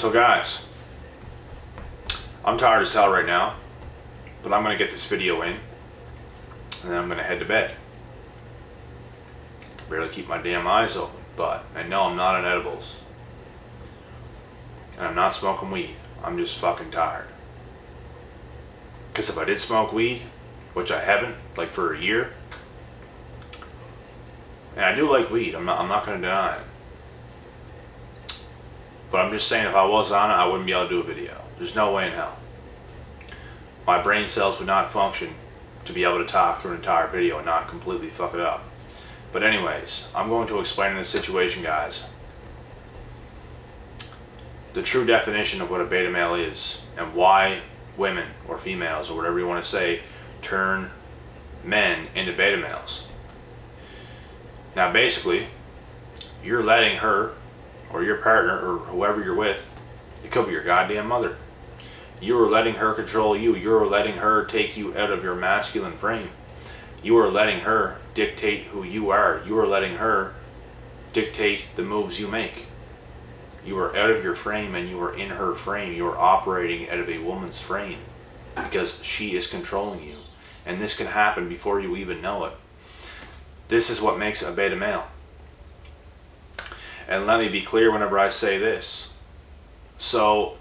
So guys, I'm tired as hell right now, but I'm going to get this video in, and then I'm going to head to bed. I barely keep my damn eyes open, but I know I'm not on edibles. And I'm not smoking weed. I'm just fucking tired. Because if I did smoke weed, which I haven't, like for a year, and I do like weed, I'm not going to deny it. But I'm just saying, if I was on it, I wouldn't be able to do a video. There's no way in hell. My brain cells would not function to be able to talk through an entire video and not completely fuck it up. But anyways, I'm going to explain this situation, guys. The true definition of what a beta male is, and why women, or females, or whatever you want to say, turn men into beta males. Now basically, you're letting her, or your partner, or whoever you're with, it could be your goddamn mother, you are letting her control you. You are letting her take you out of your masculine frame. You are letting her dictate who you are. You are letting her dictate the moves you make. You are out of your frame and you are in her frame. You are operating out of a woman's frame because she is controlling you. And this can happen before you even know it. This is what makes a beta male. And let me be clear whenever I say this. So,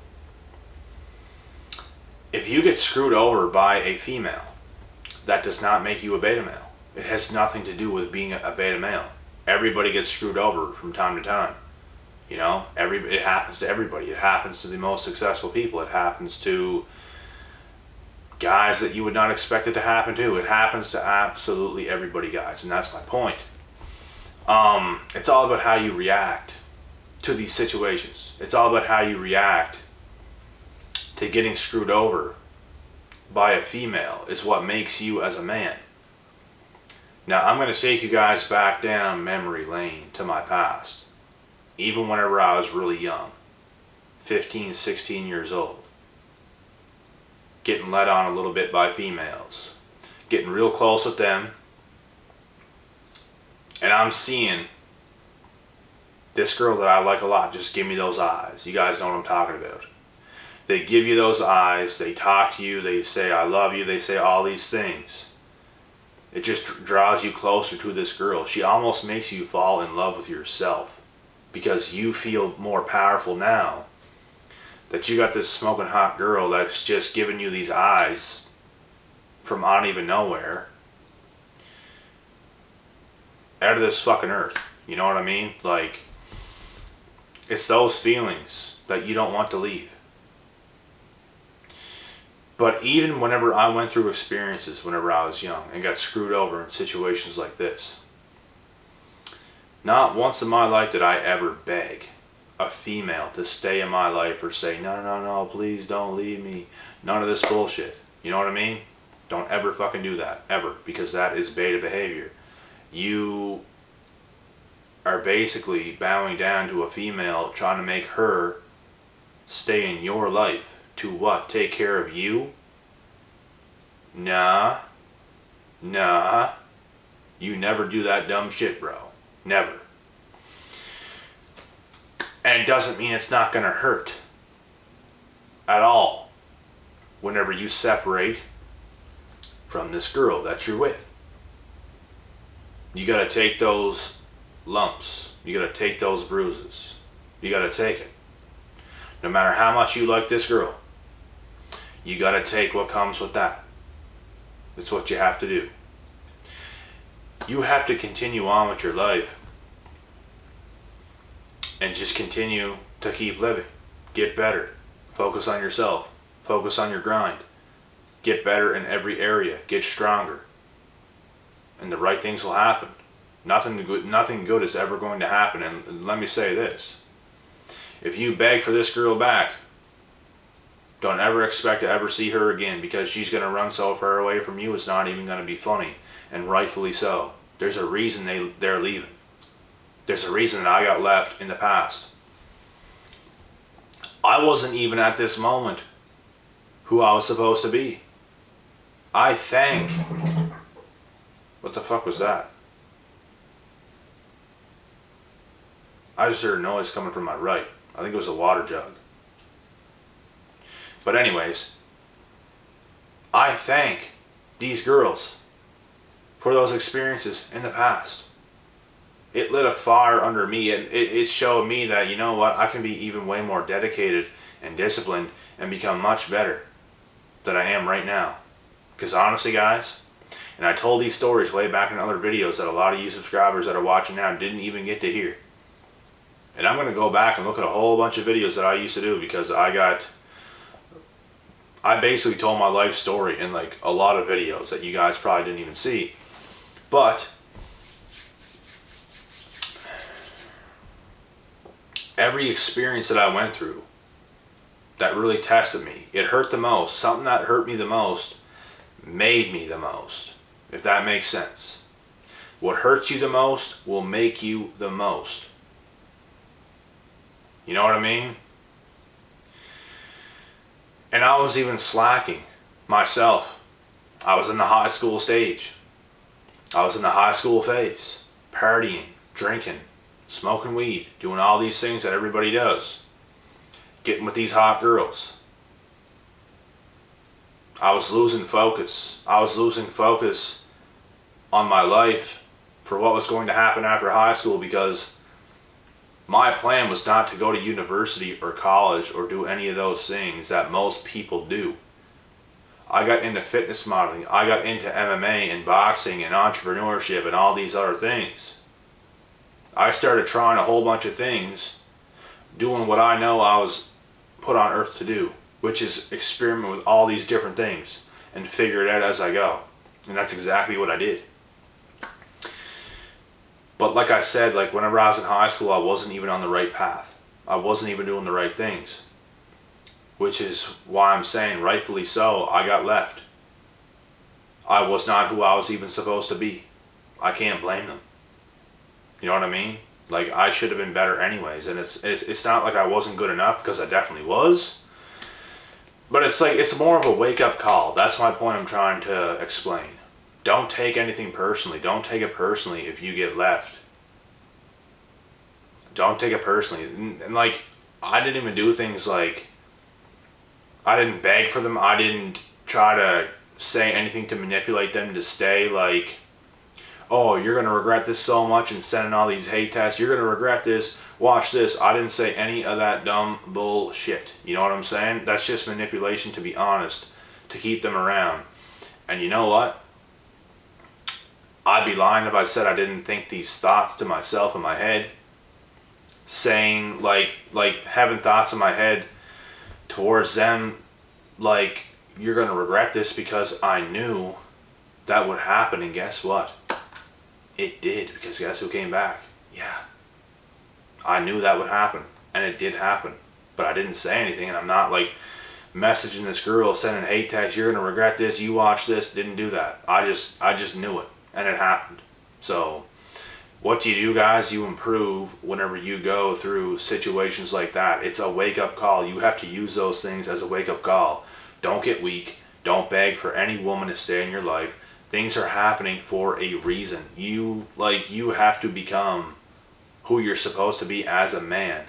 if you get screwed over by a female, that does not make you a beta male. It has nothing to do with being a beta male. Everybody gets screwed over from time to time. You know, it happens to everybody. It happens to the most successful people. It happens to guys that you would not expect it to happen to. It happens to absolutely everybody, guys, and that's my point. It's all about how you react to these situations. It's all about how you react to getting screwed over by a female is what makes you as a man. Now, I'm going to take you guys back down memory lane to my past. Even whenever I was really young, 15, 16 years old. Getting led on a little bit by females. Getting real close with them. And I'm seeing this girl that I like a lot just give me those eyes. You guys know what I'm talking about. They give you those eyes, they talk to you, they say I love you, they say all these things. It just draws you closer to this girl. She almost makes you fall in love with yourself because you feel more powerful now that you got this smoking hot girl that's just giving you these eyes from I don't even nowhere, out of this fucking earth. You know what I mean? Like, it's those feelings that you don't want to leave. But even whenever I went through experiences whenever I was young and got screwed over in situations like this, not once in my life did I ever beg a female to stay in my life or say, no, please don't leave me. None of this bullshit. You know what I mean? Don't ever fucking do that, ever, because that is beta behavior. You are basically bowing down to a female, trying to make her stay in your life. To what? Take care of you? Nah. You never do that dumb shit, bro. Never. And it doesn't mean it's not gonna hurt. At all. Whenever you separate from this girl that you're with. You gotta take those lumps. You gotta take those bruises. You gotta take it. No matter how much you like this girl, you gotta take what comes with that. It's what you have to do. You have to continue on with your life and just continue to keep living. Get better. Focus on yourself. Focus on your grind. Get better in every area. Get stronger. And the right things will happen. Nothing good is ever going to happen. And let me say this. If you beg for this girl back, don't ever expect to ever see her again, because she's going to run so far away from you it's not even going to be funny. And rightfully so. There's a reason they're leaving. There's a reason that I got left in the past. I wasn't even at this moment who I was supposed to be. I thank... What the fuck was that? I just heard a noise coming from my right. I think it was a water jug. But anyways, I thank these girls for those experiences in the past. It lit a fire under me, and it showed me that, you know what, I can be even way more dedicated and disciplined and become much better than I am right now. Because honestly, guys, and I told these stories way back in other videos that a lot of you subscribers that are watching now didn't even get to hear. And I'm going to go back and look at a whole bunch of videos that I used to do, because I basically told my life story in like a lot of videos that you guys probably didn't even see. But every experience that I went through that really tested me, it hurt the most. Something that hurt me the most made me the most, if that makes sense. What hurts you the most will make you the most. You know what I mean? And I was even slacking myself. I was in the high school stage. I was in the high school phase, partying, drinking, smoking weed, doing all these things that everybody does, getting with these hot girls. I was losing focus. I was losing focus on my life for what was going to happen after high school, because my plan was not to go to university or college or do any of those things that most people do. I got into fitness modeling. I got into MMA and boxing and entrepreneurship and all these other things. I started trying a whole bunch of things, doing what I know I was put on earth to do, which is experiment with all these different things and figure it out as I go. And that's exactly what I did. But like I said, like whenever I was in high school, I wasn't even on the right path. I wasn't even doing the right things. Which is why I'm saying, rightfully so, I got left. I was not who I was even supposed to be. I can't blame them. You know what I mean? Like, I should have been better anyways. And it's not like I wasn't good enough, because I definitely was. But it's like, it's more of a wake-up call. That's my point I'm trying to explain. Don't take anything personally. Don't take it personally if you get left. Don't take it personally. And like, I didn't even do things like, I didn't beg for them. I didn't try to say anything to manipulate them to stay, like, oh, you're going to regret this so much, and sending all these hate texts. You're going to regret this. Watch this. I didn't say any of that dumb bullshit. You know what I'm saying? That's just manipulation, to be honest, to keep them around. And you know what? I'd be lying if I said I didn't think these thoughts to myself in my head. Saying, like having thoughts in my head towards them, like, you're going to regret this, because I knew that would happen. And guess what? It did, because guess who came back? Yeah. I knew that would happen, and it did happen. But I didn't say anything, and I'm not like messaging this girl, sending hate texts, you're going to regret this, you watch this. Didn't do that. I just knew it, and it happened. So what do you do, guys? You improve whenever you go through situations like that. It's a wake-up call. You have to use those things as a wake-up call. Don't get weak. Don't beg for any woman to stay in your life. Things are happening for a reason. You have to become who you're supposed to be as a man.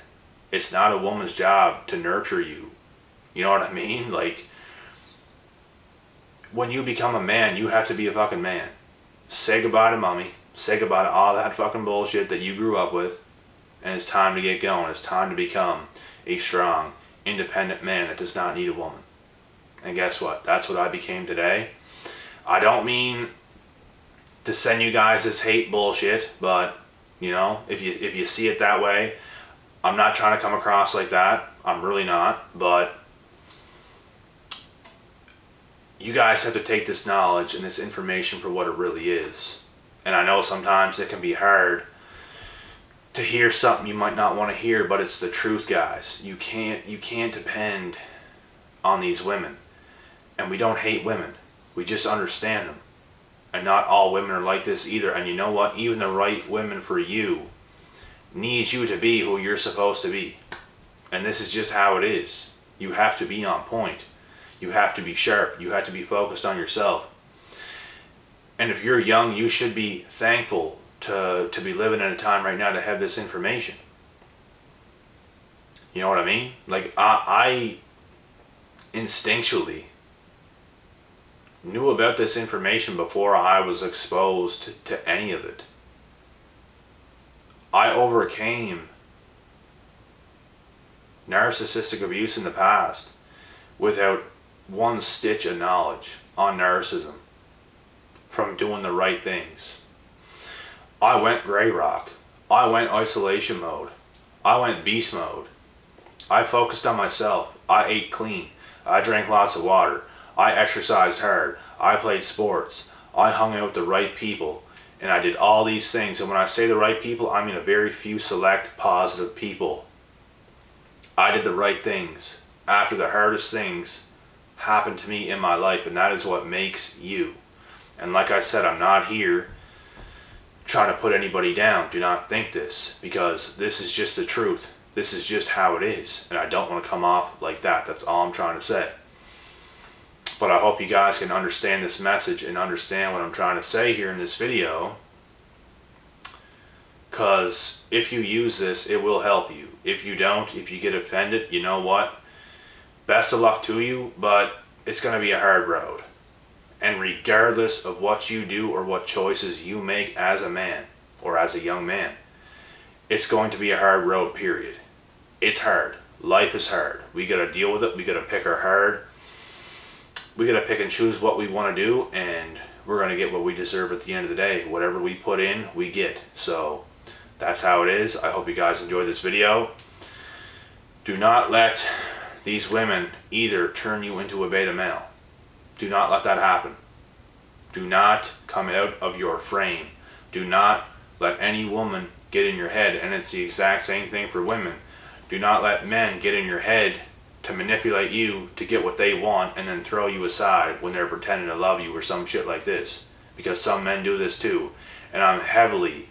It's not a woman's job to nurture you. You know what I mean? Like, when you become a man, you have to be a fucking man. Say goodbye to mommy. Say goodbye to all that fucking bullshit that you grew up with. And it's time to get going. It's time to become a strong, independent man that does not need a woman. And guess what? That's what I became today. I don't mean to send you guys this hate bullshit, but, you know, if you see it that way, I'm not trying to come across like that. I'm really not. But you guys have to take this knowledge and this information for what it really is. And I know sometimes it can be hard to hear something you might not want to hear, but it's the truth, guys. You can't depend on these women. And we don't hate women. We just understand them. And not all women are like this either. And you know what? Even the right women for you need you to be who you're supposed to be. And this is just how it is. You have to be on point. You have to be sharp. You have to be focused on yourself. And if you're young, you should be thankful to be living in a time right now to have this information. You know what I mean? Like, I instinctually knew about this information before I was exposed to any of it. I overcame narcissistic abuse in the past without one stitch of knowledge on narcissism from doing the right things. I went gray rock. I went isolation mode. I went beast mode. I focused on myself. I ate clean. I drank lots of water. I exercised hard. I played sports. I hung out with the right people. And I did all these things. And when I say the right people, I mean a very few select positive people. I did the right things after the hardest things happened to me in my life. And that is what makes you. And like I said, I'm not here trying to put anybody down. Do not think this, because this is just the truth. This is just how it is. And I don't want to come off like that. That's all I'm trying to say. But I hope you guys can understand this message and understand what I'm trying to say here in this video. Because if you use this, it will help you. If you don't, if you get offended, you know what? Best of luck to you, but it's going to be a hard road. And regardless of what you do or what choices you make as a man or as a young man, it's going to be a hard road, period. It's hard. Life is hard. We got to deal with it. We got to pick our hard. We got to pick and choose what we want to do, and we're going to get what we deserve at the end of the day. Whatever we put in, we get. So that's how it is. I hope you guys enjoyed this video. Do not let these women either turn you into a beta male. Do not let that happen. Do not come out of your frame. Do not let any woman get in your head, and it's the exact same thing for women. Do not let men get in your head to manipulate you to get what they want and then throw you aside when they're pretending to love you or some shit like this. Because some men do this too. And I'm heavily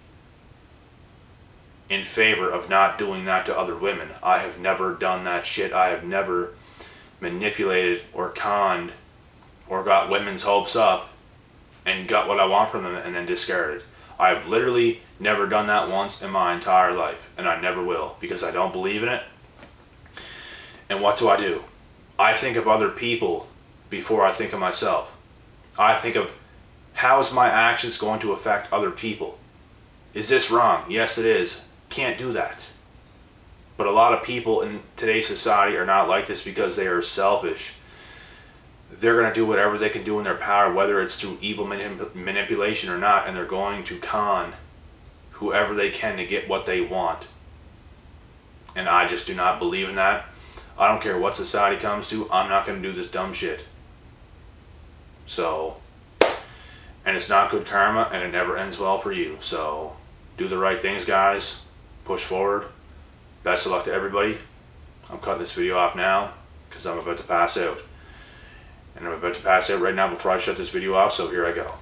in favor of not doing that to other women. I have never done that shit. I have never manipulated or conned or got women's hopes up and got what I want from them and then discarded. I've literally never done that once in my entire life, and I never will, because I don't believe in it. And what do? I think of other people before I think of myself. I think of, how is my actions going to affect other people? Is this wrong? Yes, it is. Can't do that. But a lot of people in today's society are not like this because they are selfish. They're going to do whatever they can do in their power, whether it's through evil manipulation or not, and they're going to con whoever they can to get what they want. And I just do not believe in that. I don't care what society comes to, I'm not going to do this dumb shit. So, and it's not good karma, and it never ends well for you. So, do the right things, guys. Push forward. Best of luck to everybody. I'm cutting this video off now because I'm about to pass out. And I'm about to pass out right now before I shut this video off, so here I go.